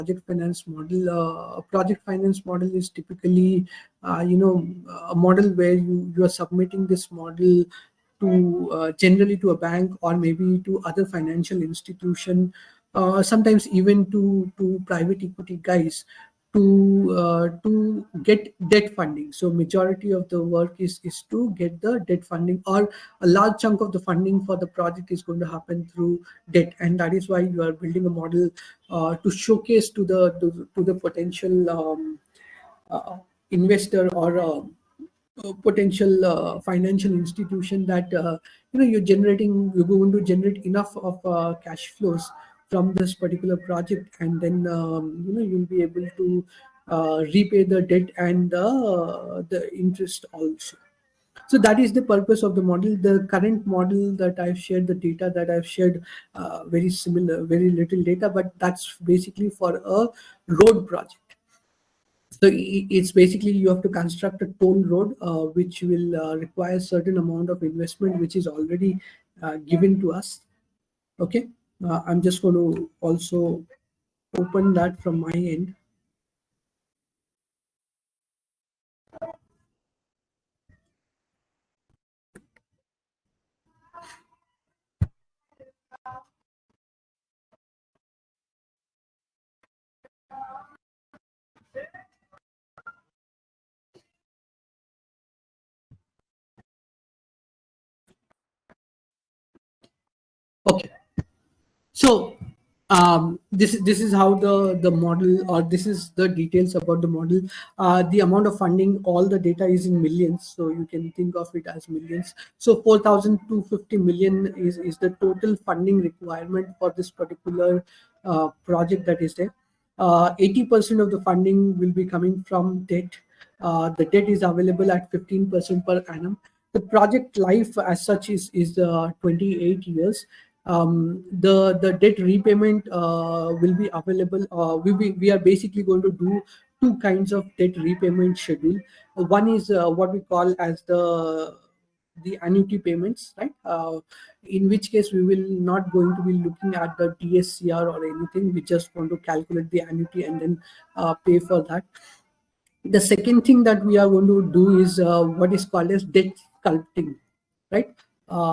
project finance model. A project finance model is typically, a model where you are submitting this model to generally to a bank or maybe to other financial institution, sometimes even to private equity guys to get debt funding. So majority of the work is to get the debt funding, or a large chunk of the funding for the project is going to happen through debt, and that is why you are building a model to showcase to the potential investor or potential financial institution that you're going to generate enough of cash flows from this particular project, and then you'll be able to repay the debt and the interest also. So that is the purpose of the model. The current model that I've shared, the data that I've shared, very similar, very little data, but that's basically for a road project. So it's basically you have to construct a toll road, which will require certain amount of investment, which is already given to us. Okay, I'm just going to also open that from my end. Okay, so this is how the model, or this is the details about the model. The amount of funding, all the data is in millions, so you can think of it as millions. So 4,250 million is the total funding requirement for this particular project that is there. 80% of the funding will be coming from debt. The debt is available at 15% per annum. The project life as such is 28 years. The debt repayment will be available. We are basically going to do two kinds of debt repayment schedule. One is what we call as the annuity payments, right? In which case we will not going to be looking at the DSCR or anything. We just want to calculate the annuity and then pay for that. The second thing that we are going to do is what is called as debt sculpting, right?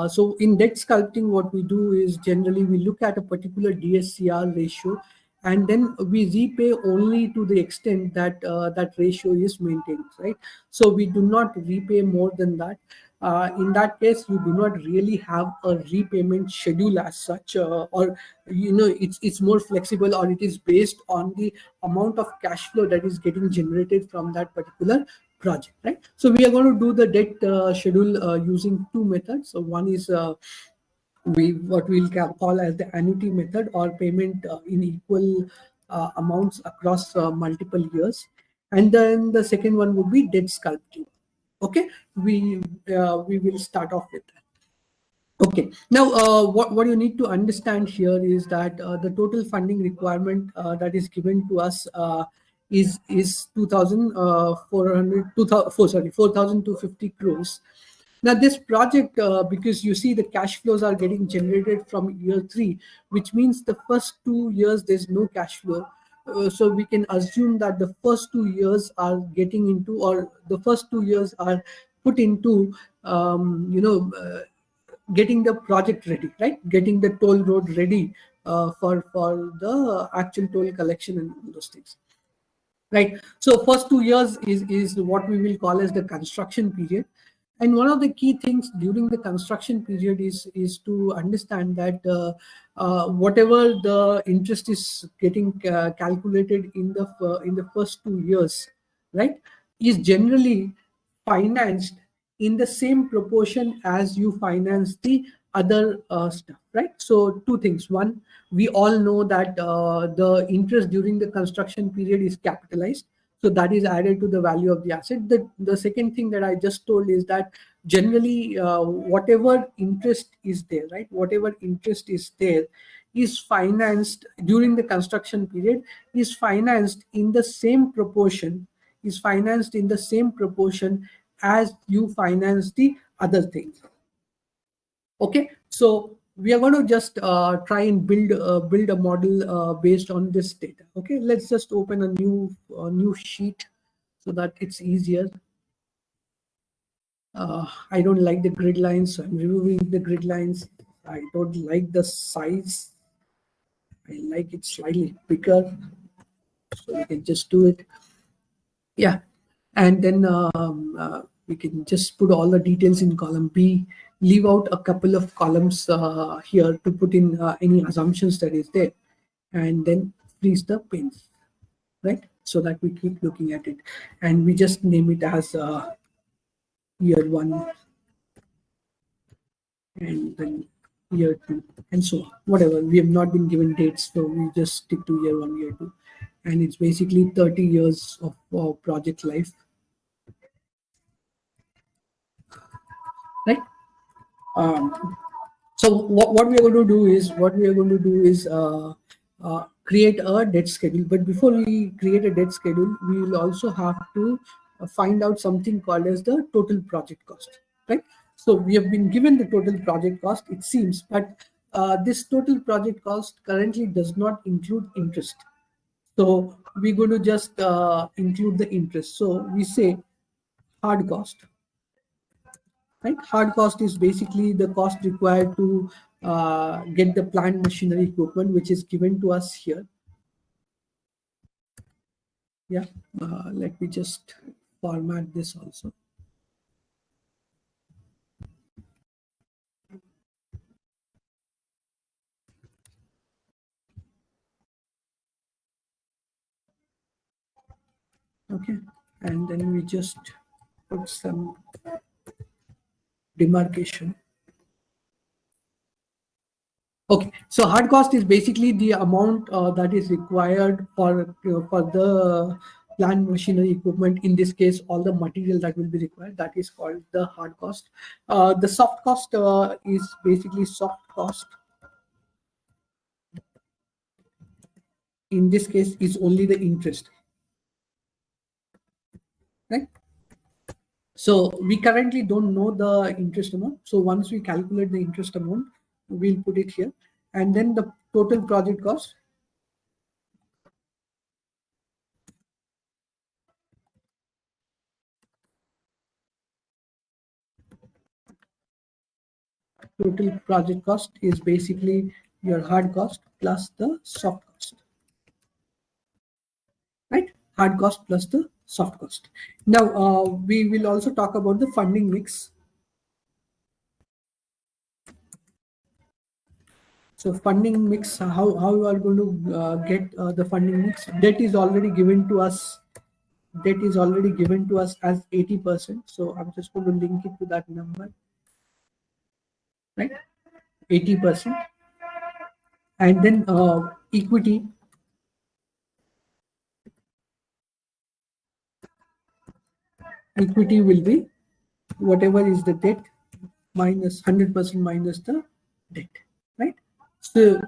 So in debt sculpting, what we do is generally we look at a particular DSCR ratio, and then we repay only to the extent that that ratio is maintained, right? So we do not repay more than that. In that case, you do not really have a repayment schedule as such, or it's more flexible, or it is based on the amount of cash flow that is getting generated from that particular project, right? So we are going to do the debt schedule using two methods. So one is what we'll call as the annuity method, or payment in equal amounts across multiple years, and then the second one would be debt sculpting. Okay, we will start off with that. Okay, now what you need to understand here is that the total funding requirement that is given to us is 4,250 crores. Now this project, because you see the cash flows are getting generated from year 3, which means the first 2 years there's no cash flow. So we can assume that the first 2 years are getting into, or the first 2 years are put into, getting the project ready, right? Getting the toll road ready for the actual toll collection and all those things, right? So first 2 years is what we will call as the construction period. And one of the key things during the construction period is to understand that whatever the interest is getting calculated in the first 2 years, right, is generally financed in the same proportion as you finance the other stuff, right? So two things. One, we all know that the interest during the construction period is capitalized, so that is added to the value of the asset. The second thing that I just told is that generally whatever interest is there, right, whatever interest is there is financed during the construction period, is financed in the same proportion, as you finance the other things. Okay, so we are going to just try and build a model based on this data. Okay, let's just open a new sheet so that it's easier. I don't like the grid lines, so I'm removing the grid lines. I don't like the size. I like it slightly bigger, so we can just do it. Yeah, and then we can just put all the details in column B, leave out a couple of columns here to put in any assumptions that is there, and then freeze the pins, right? So that we keep looking at it, and we just name it as year one, and then year two, and so on. Whatever, we have not been given dates, so we just stick to year one, year two, and it's basically 30 years of project life, right? Um, so what we are going to do is create a debt schedule. But before we create a debt schedule, we will also have to find out something called as the total project cost, right? So we have been given the total project cost, it seems, but this total project cost currently does not include interest. So we're going to just include the interest. So we say hard cost, right? Hard cost is basically the cost required to get the plant machinery equipment, which is given to us here. Yeah, let me just format this also. Okay, and then we just put some demarcation. Okay, so hard cost is basically the amount that is required for the plant machinery equipment. In this case, all the material that will be required, that is called the hard cost. The soft cost is basically soft cost. In this case, is only the interest, right? So we currently don't know the interest amount. So once we calculate the interest amount, we'll put it here, and then the total project cost. Total project cost is basically your hard cost plus the soft cost, right? Hard cost plus the soft cost. Now we will also talk about the funding mix. So funding mix, how you are going to get the funding mix? Debt is already given to us. Debt is already given to us as 80%. So I'm just going to link it to that number, right? 80%. And then equity will be whatever is the debt minus 100% minus the debt, right? So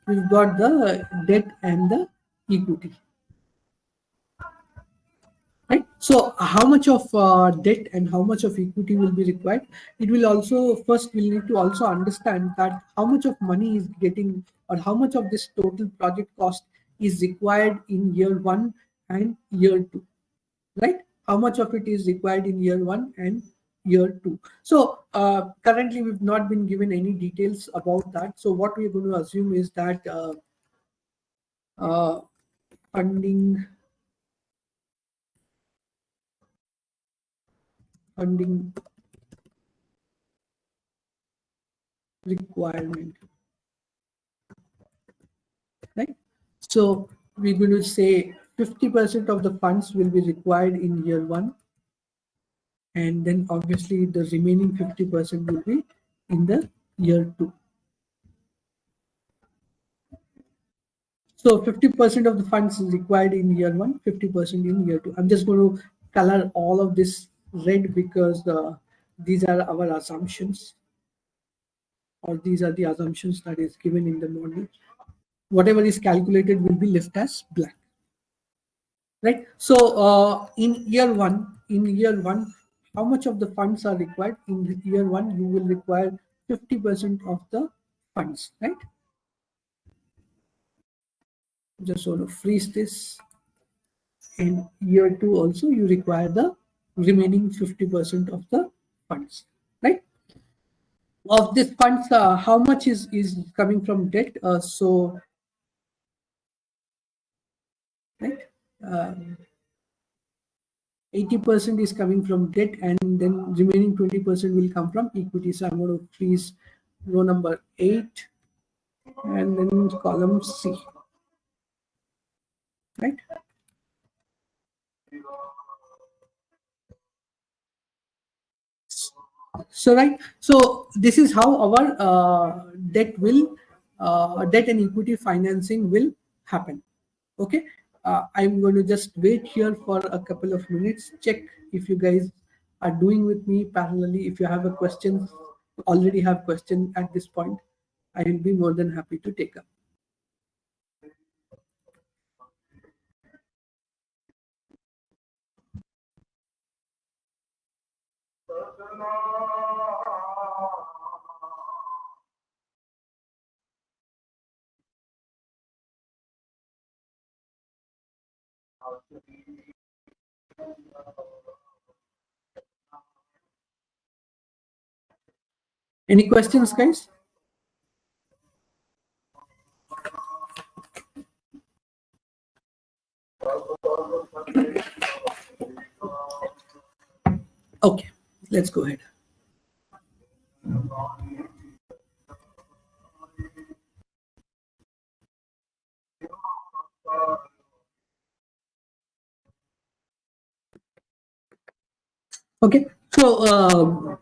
we've got the debt and the equity, right? So how much of debt and how much of equity will be required? It will also, first we'll need to also understand that how much of money is getting, or how much of this total project cost is required in year one and year two, right? How much of it is required in year one and year two? So currently we've not been given any details about that. So what we're going to assume is that uh, funding funding requirement, right? So we're going to say 50% of the funds will be required in year one, and then obviously the remaining 50% will be in the year two. So 50% of the funds is required in year one, 50% in year two. I'm just going to color all of this red because these are our assumptions, or these are the assumptions that is given in the model. Whatever is calculated will be left as black, right? So in year one, how much of the funds are required? In year one, you will require 50% of the funds, right? Just sort of freeze this. In year 2 also, you require the remaining 50% of the funds, right? Of this funds, how much is coming from debt? So, right, 80% is coming from debt, and then remaining 20% will come from equity. So I'm going to freeze row number 8 and then column C, right? So right, so this is how our debt and equity financing will happen. Okay, I'm going to just wait here for a couple of minutes, check if you guys are doing with me parallelly. If you have a question, already have question at this point, I will be more than happy to take up. Any questions, guys? Okay, let's go ahead. Okay, so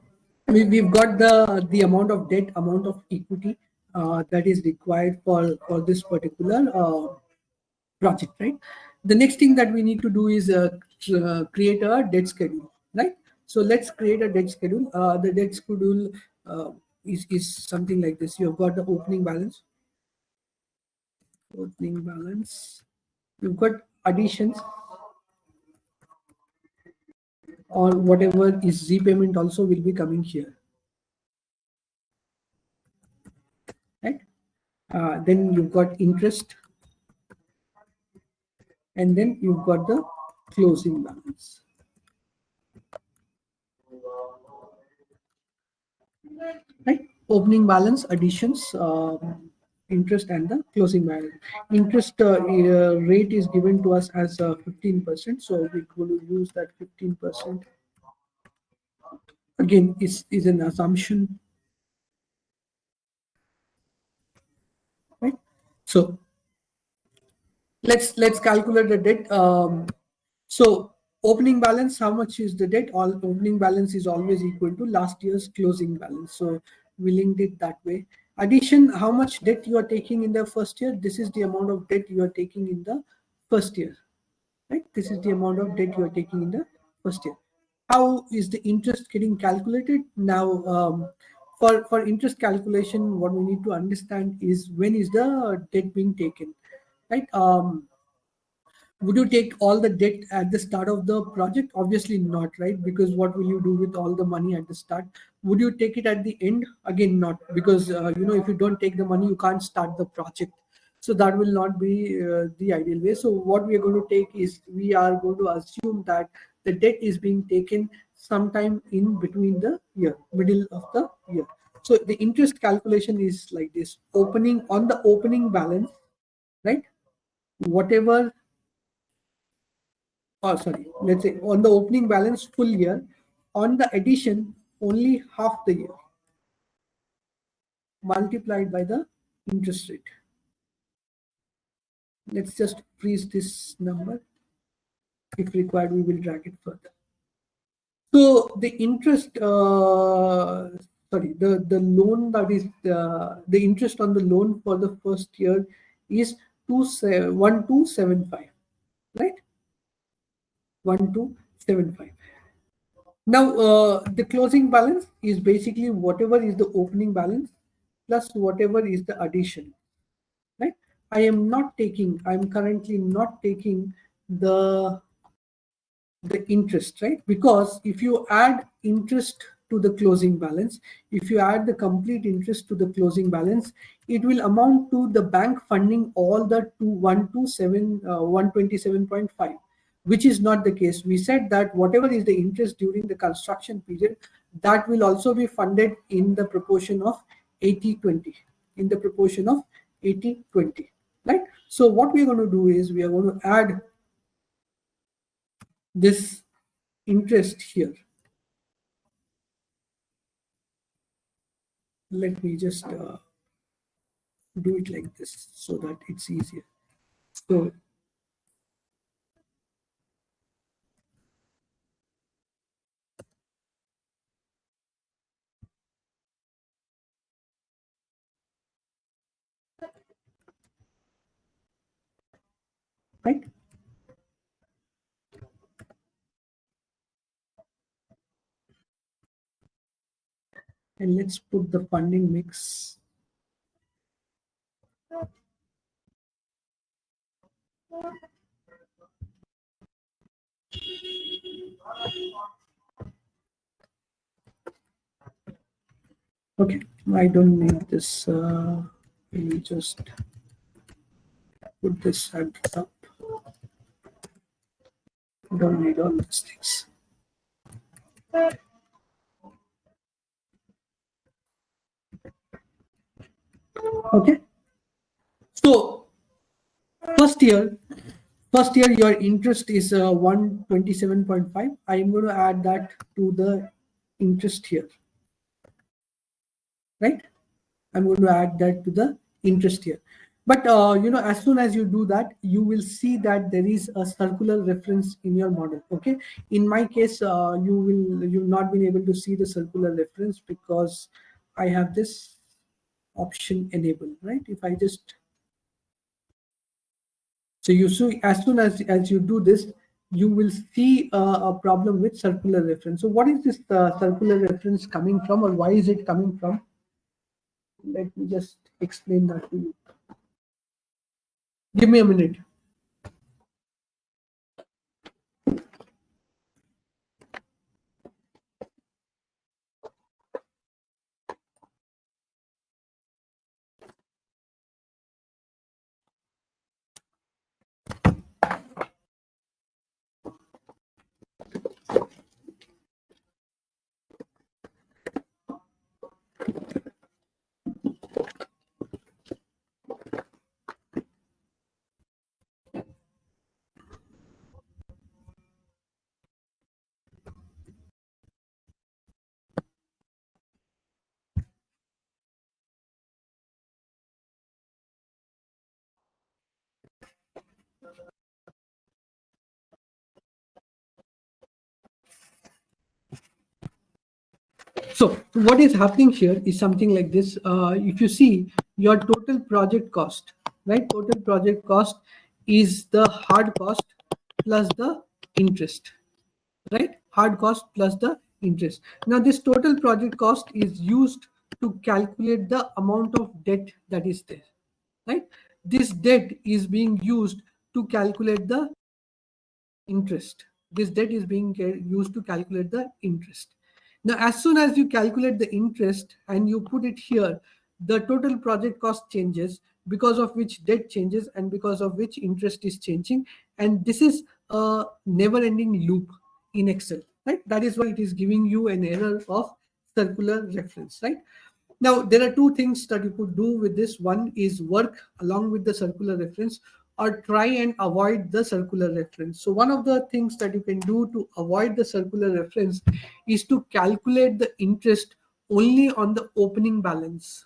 we've got the amount of debt, amount of equity that is required for this particular project, right? The next thing that we need to do is create a debt schedule, right? So let's create a debt schedule. The debt schedule is something like this. You've got the opening balance. You've got additions, or whatever is repayment also will be coming here, right? Then you've got interest, and then you've got the closing balance, right? Opening balance, additions, interest, and the closing balance. Interest rate is given to us as 15%, so we're going to use that 15%. Again, is an assumption, right? So let's calculate the debt. So opening balance, how much is the debt? All opening balance is always equal to last year's closing balance. So we linked it that way. Addition, how much debt you are taking in the first year? This is the amount of debt you are taking in the first year, right? This is the amount of debt you are taking in the first year. How is the interest getting calculated? Now, for interest calculation, what we need to understand is when is the debt being taken, right? Would you take all the debt at the start of the project? Obviously not, right? Because what will you do with all the money at the start? Would you take it at the end? Again, not, because if you don't take the money, you can't start the project. So that will not be the ideal way. So what we are going to take is, we are going to assume that the debt is being taken sometime in between the year, middle of the year. So the interest calculation is like this: opening on the opening balance, right? Whatever, oh sorry, let's say on the opening balance full year, on the addition only half the year, multiplied by the interest rate. Let's just freeze this number. If required, we will drag it further. So the interest, sorry, the loan, that is the interest on the loan for the first year is 1275, right? 1275. Now, the closing balance is basically whatever is the opening balance plus whatever is the addition, right? I'm currently not taking the interest, right? Because if you add interest to the closing balance. If you add the complete interest to the closing balance, it will amount to the bank funding all the 127.5, which is not the case. We said that whatever is the interest during the construction period, that will also be funded in the proportion of 80-20, in the proportion of 80-20, right? So what we are going to do is we are going to add this interest here. Let me just do it like this so that it's easier. So right, and let's put the funding mix. Okay, I don't need this. Let me just put this at the top. Don't need all these things. Okay. So first year your interest is 127.5. I am going to add that to the interest here, right? I'm going to add that to the interest here. But as soon as you do that, you will see that there is a circular reference in your model. Okay. In my case, you've not been able to see the circular reference because I have this option enabled, right? If I just, so you see, as soon as you do this, you will see a problem with circular reference. So what is this circular reference coming from, or why is it coming from? Let me just explain that to you. Give me a minute. So what is happening here is something like this. If you see your total project cost, right? Total project cost is the hard cost plus the interest, right? Hard cost plus the interest. Now this total project cost is used to calculate the amount of debt that is there, right? This debt is being used to calculate the interest. This debt is being used to calculate the interest. Now, as soon as you calculate the interest and you put it here, the total project cost changes, because of which debt changes and because of which interest is changing. And this is a never-ending loop in Excel, right? That is why it is giving you an error of circular reference, right? Now, there are two things that you could do with this. One is work along with the circular reference, or try and avoid the circular reference. So one of the things that you can do to avoid the circular reference is to calculate the interest only on the opening balance,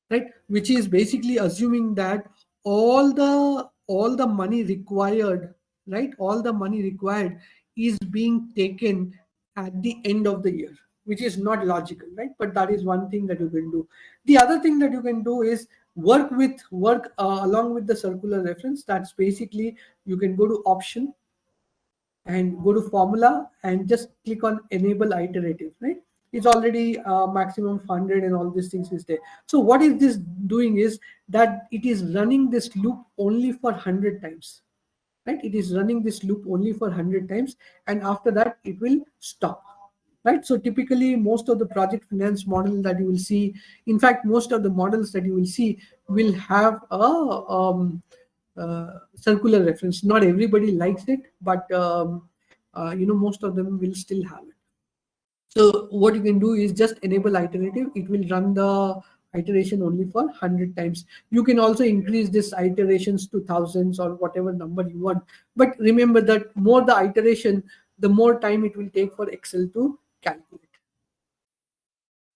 right? Which is basically assuming that all the money required, right? All the money required is being taken at the end of the year, which is not logical, right? But that is one thing that you can do. The other thing that you can do is work along with the circular reference. That's basically, you can go to option and go to formula and just click on enable iterative, right? It's already maximum 100 and all these things is there. So what is this doing is that it is running this loop only for 100 times, right? It is running this loop only for 100 times, and after that it will stop. right? So typically most of the project finance model that you will see, in fact most of the models that you will see will have a circular reference. Not everybody likes it, but most of them will still have it. So what you can do is just enable iterative. It will run the iteration only for 100 times. You can also increase this iterations to thousands or whatever number you want. But remember that more the iteration, the more time it will take for Excel to calculate.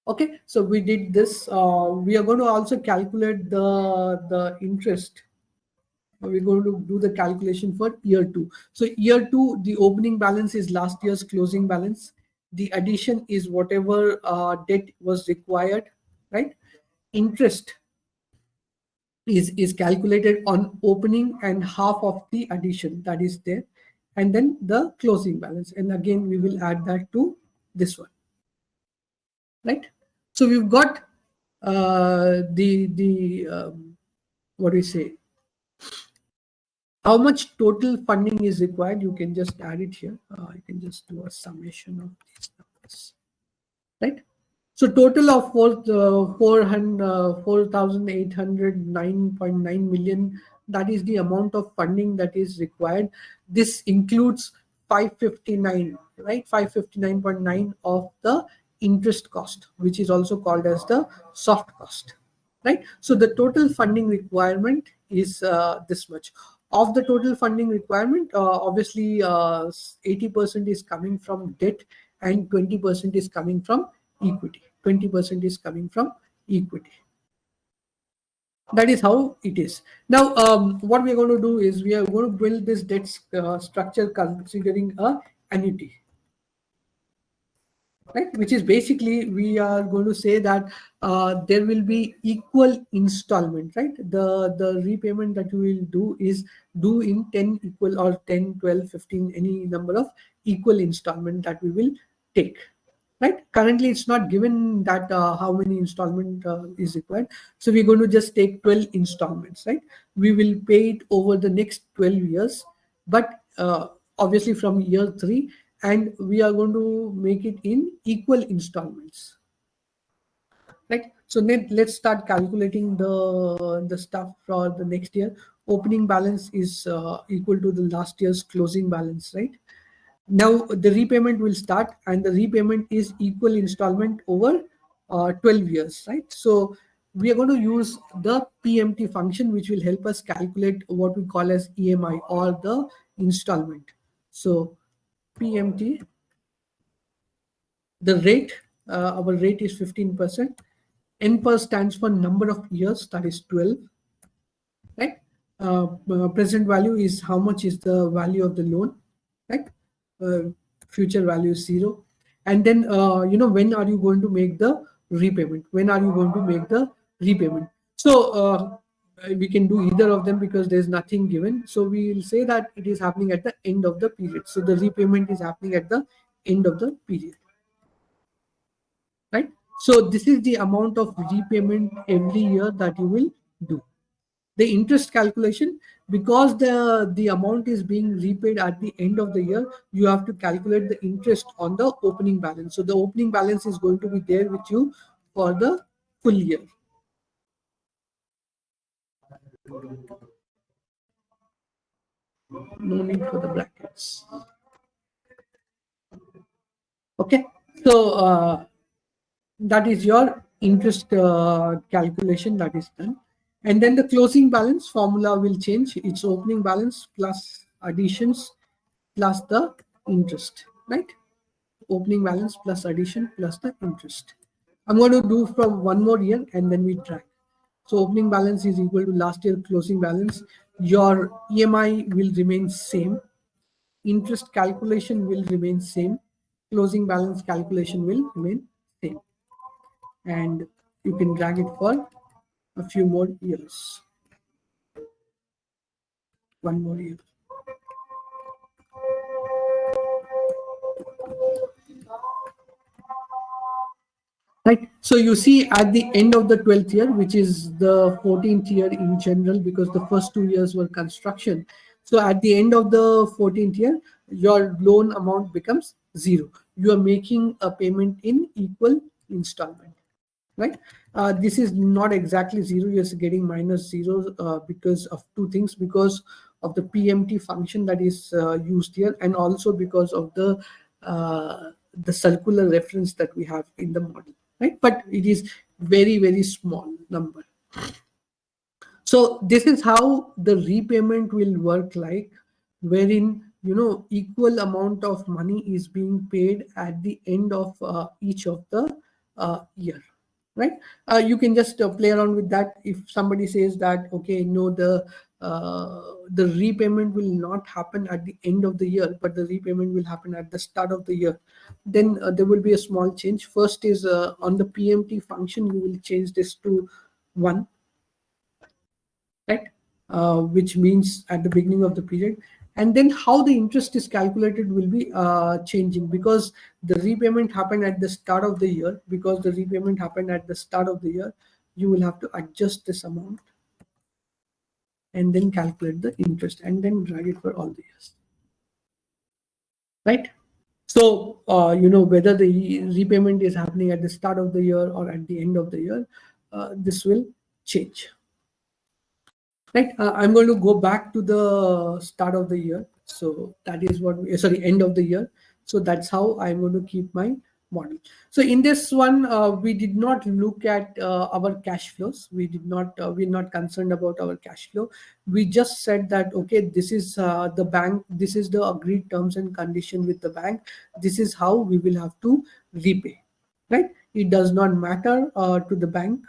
Okay, so we did this. We are going to also calculate the interest. We're going to do the calculation for year 2. So year 2, the opening balance is last year's closing balance. The addition is whatever debt was required, right? Interest is calculated on opening and half of the addition that is there, and then the closing balance. And again, we will add that to this one, right? So we've got what do you say? How much total funding is required? You can just add it here. You can just do a summation of these numbers, right? So total of 4,809.9 million. That is the amount of funding that is required. This includes 559, right? 559.9 of the interest cost, which is also called as the soft cost, right? So the total funding requirement is this much. Of the total funding requirement, obviously 80% is coming from debt and 20% is coming from equity. 20% is coming from equity. That is how it is. Now, what we are going to do is we are going to build this debt structure considering a annuity, right? Which is basically, we are going to say that there will be equal installment, right? The repayment that you will do is do in 10 equal or 10, 12, 15, any number of equal installment that we will take, right? Currently, it's not given that how many installment is required. So we're going to just take 12 installments, right? We will pay it over the next 12 years, but obviously from year 3, and we are going to make it in equal installments, right? So then let's start calculating the stuff for the next year. Opening balance is equal to the last year's closing balance, right? Now the repayment will start, and the repayment is equal installment over 12 years, right? So we are going to use the PMT function, which will help us calculate what we call as EMI, or the installment. So PMT, the rate, our rate is 15%. N per stands for number of years, that is 12, right? Present value is how much is the value of the loan, right? Future value is 0. And then when are you going to make the repayment? When are you going to make the repayment? So we can do either of them because there's nothing given. So we will say that it is happening at the end of the period. So the repayment is happening at the end of the period, right? So this is the amount of repayment every year that you will do. The interest calculation, because the amount is being repaid at the end of the year, you have to calculate the interest on the opening balance. So the opening balance is going to be there with you for the full year. No need for the brackets. Okay, so that is your interest calculation that is done. And then the closing balance formula will change. It's opening balance plus additions plus the interest, right? Opening balance plus addition plus the interest. I'm going to do from one more year and then we track. So opening balance is equal to last year closing balance. Your EMI will remain same. Interest calculation will remain same. Closing balance calculation will remain same. And you can drag it for a few more years. One more year. Right. So you see at the end of the 12th year, which is the 14th year in general, because the first 2 years were construction. So at the end of the 14th year, your loan amount becomes 0. You are making a payment in equal installment, right? This is not exactly 0. You're getting minus 0 because of two things: because of the PMT function that is used here, and also because of the circular reference that we have in the model, right? But it is very, very small number. So this is how the repayment will work, like, wherein equal amount of money is being paid at the end of each of the year, right? You can just play around with that. If somebody says that, okay, no, the repayment will not happen at the end of the year, but the repayment will happen at the start of the year, then there will be a small change. First is on the PMT function, you will change this to 1, right? Which means at the beginning of the period. And then how the interest is calculated will be changing, because the repayment happened at the start of the year. Because the repayment happened at the start of the year, you will have to adjust this amount and then calculate the interest and then drag it for all the years, right? So whether the repayment is happening at the start of the year or at the end of the year, this will change. Right, I'm going to go back to the start of the year. So that is what sorry, end of the year. So that's how I'm going to keep my model. So in this one, we did not look at our cash flows. We're not concerned about our cash flow. We just said that, okay, this is the bank, this is the agreed terms and condition with the bank. This is how we will have to repay, right? It does not matter to the bank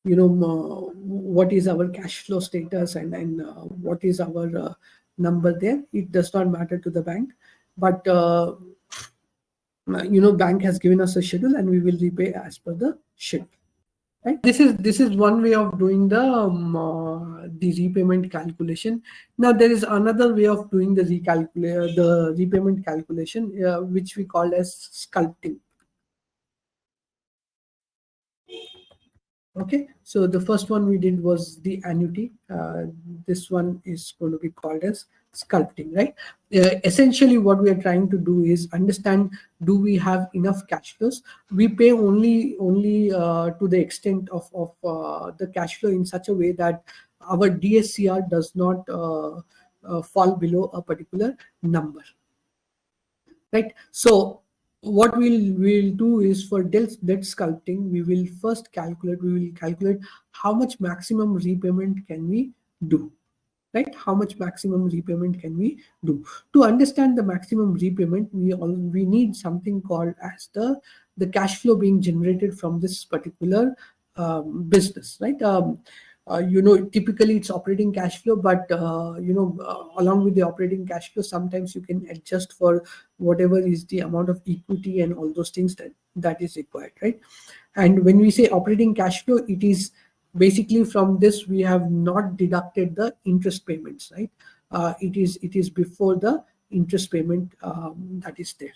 what is our cash flow status and what is our number there. It does not matter to the bank, but bank has given us a schedule and we will repay as per the schedule, right? This is one way of doing the repayment calculation. Now there is another way of doing the repayment calculation, which we call as sculpting. Okay, so the first one we did was the annuity. This one is going to be called as sculpting, right? Essentially, what we are trying to do is understand: do we have enough cash flows? We pay only to the extent of the cash flow in such a way that our DSCR does not fall below a particular number, right? So what we'll do is, for debt sculpting, we will calculate how much maximum repayment can we do, right? How much maximum repayment can we do? To understand the maximum repayment, we need something called as the cash flow being generated from this particular business, right? Typically it's operating cash flow, but along with the operating cash flow, sometimes you can adjust for whatever is the amount of equity and all those things that is required, right? And when we say operating cash flow, it is basically from this we have not deducted the interest payments, right? It is before the interest payment that is there.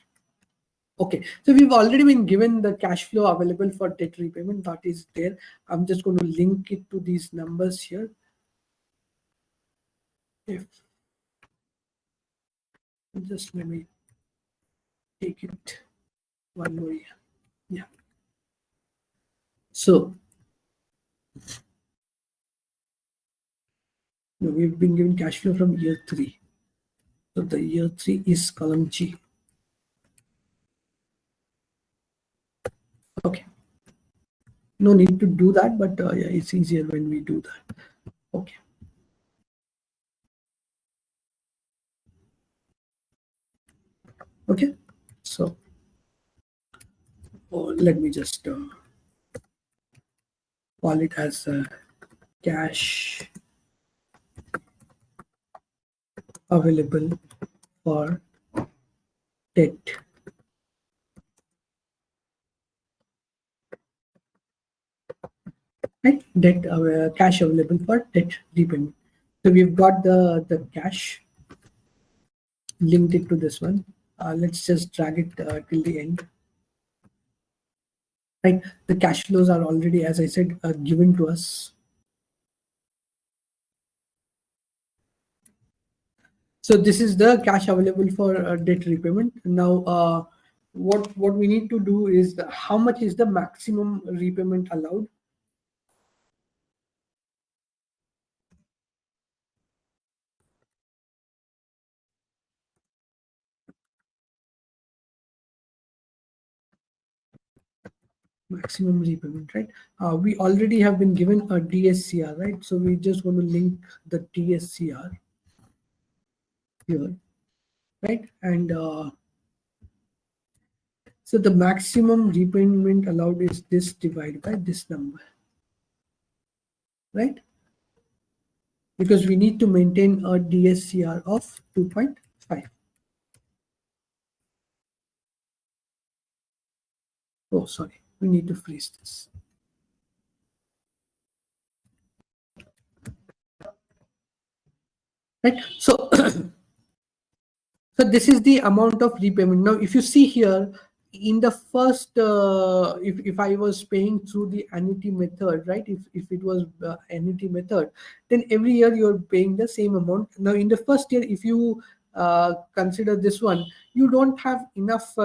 Okay, so we've already been given the cash flow available for debt repayment that is there. I'm just going to link it to these numbers here. If just let me take it one more year. Yeah. So we've been given cash flow from year 3. So the year 3 is column G. Okay. No need to do that, but yeah, it's easier when we do that. Okay. Okay. So let me just call it as cash available for debt. Right, debt cash available for debt repayment. So we've got the cash, linked it to this one. Let's just drag it till the end. Right, the cash flows are already, as I said, given to us. So this is the cash available for debt repayment. Now, what we need to do is how much is the maximum repayment allowed. Maximum repayment, right? We already have been given a DSCR, right? So we just want to link the DSCR here, right? And so the maximum repayment allowed is this divided by this number, right? Because we need to maintain a DSCR of 2.5. Oh, sorry, we need to freeze this. Right. So, so this is the amount of repayment. Now, if you see here, in the first, if I was paying through the annuity method, right? If it was annuity method, then every year you're paying the same amount. Now, in the first year, if you consider this one, you don't have enough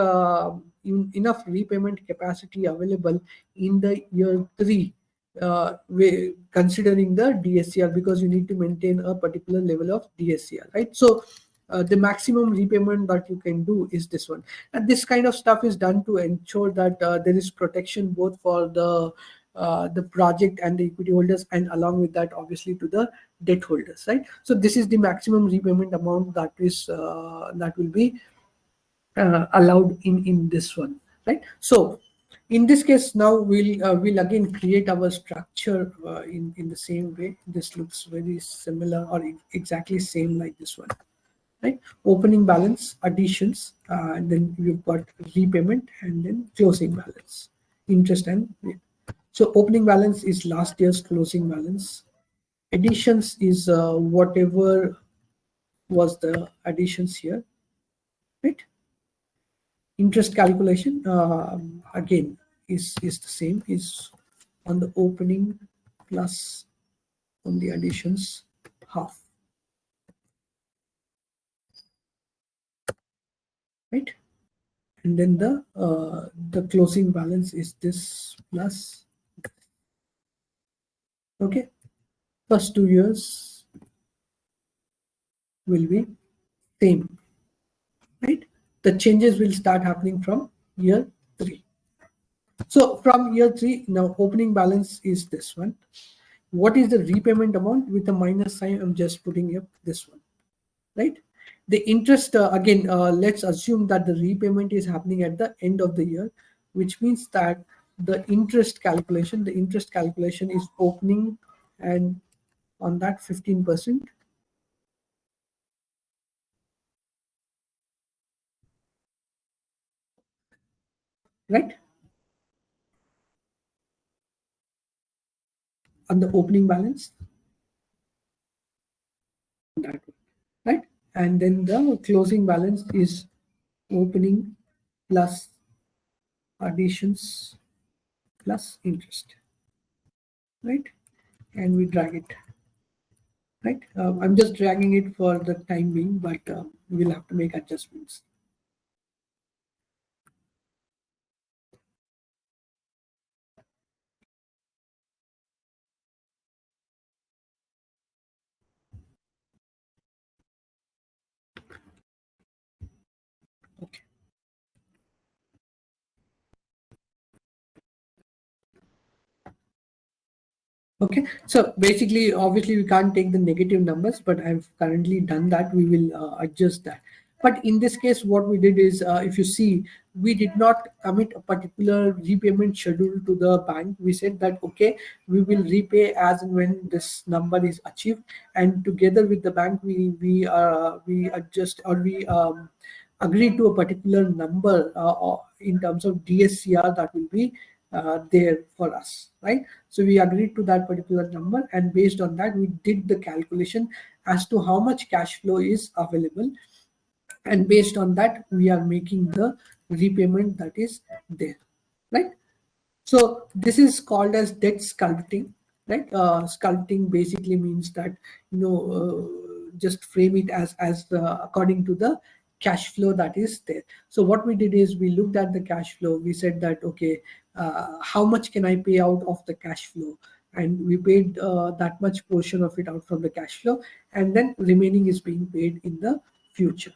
repayment capacity available in the year 3, considering the DSCR, because you need to maintain a particular level of DSCR, right? So the maximum repayment that you can do is this one, and this kind of stuff is done to ensure that there is protection both for the project and the equity holders, and along with that, obviously, to the debt holders, right? So this is the maximum repayment amount that will be allowed in this one, right? So in this case, now we'll again create our structure in the same way. This looks very similar, or exactly same like this one, right? Opening balance, additions, and then we've got repayment, and then closing balance, interest and so opening balance is last year's closing balance. Additions is whatever was the additions here, right? Interest calculation, again, is the same, is on the opening plus on the additions half, right? And then the closing balance is this plus, okay. First 2 years will be same, right? The changes will start happening from year 3. So from year 3, now opening balance is this one. What is the repayment amount? With a minus sign, I'm just putting up this one, right? The interest, again, let's assume that the repayment is happening at the end of the year, which means that the interest calculation is opening, and on that 15%, right? On the opening balance, that one, right? And then the closing balance is opening plus additions plus interest, right? And we drag it, right? I'm just dragging it for the time being, but we'll have to make adjustments. Okay. Okay, so basically, obviously, we can't take the negative numbers, but I've currently done that. We will adjust that. But in this case, what we did is, if you see, we did not commit a particular repayment schedule to the bank. We said that, okay, we will repay as and when this number is achieved, and together with the bank, we adjust, or we agree to a particular number in terms of DSCR that will be there for us, right? So we agreed to that particular number, and based on that, we did the calculation as to how much cash flow is available, and based on that, we are making the repayment that is there, right? So this is called as debt sculpting, right? Sculpting basically means that, just frame it as according to the cash flow that is there. So what we did is we looked at the cash flow. We said that, okay, how much can I pay out of the cash flow? And we paid that much portion of it out from the cash flow, and then remaining is being paid in the future.